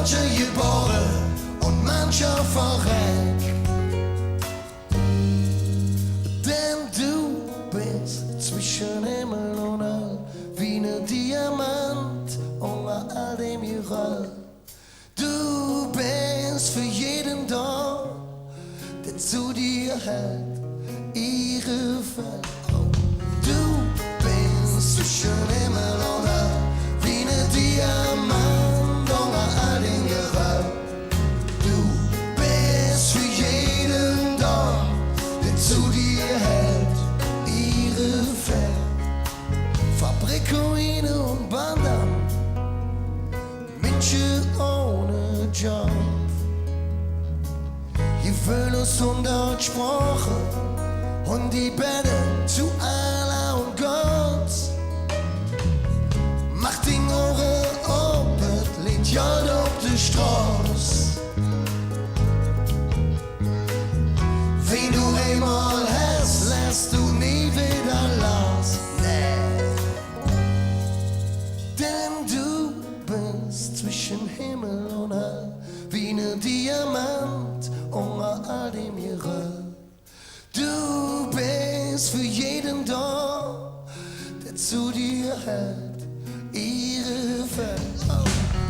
manche geboren und mancher verreckt. Denn du bist zwischen Himmel und Hölle wie ne Diamant unter all dem Geröll. Du bist für jeden da, der zu dir hält, ihre Welt. Oh, du bist zwischen Himmel und Hölle wie ne Diamant unter all dem Geröll. Du bist für jeden da, der zu dir hält, ihre Welt. Fabrik, Ruine und Bandam, Menschen ohne Job. Gewöhnlich und Deutschsprache und die Bälle zu Allah und Gott. Macht den Ohren auf, es liegt ja auf der Straße. Wenn du einmal hast, lässt du nie wieder los. Nee. Denn du bist zwischen Himmel und Hölle wie ne Diamant unter all dem Geröll. Du bist für jeden da, der zu dir hält, ihre Welt. Oh.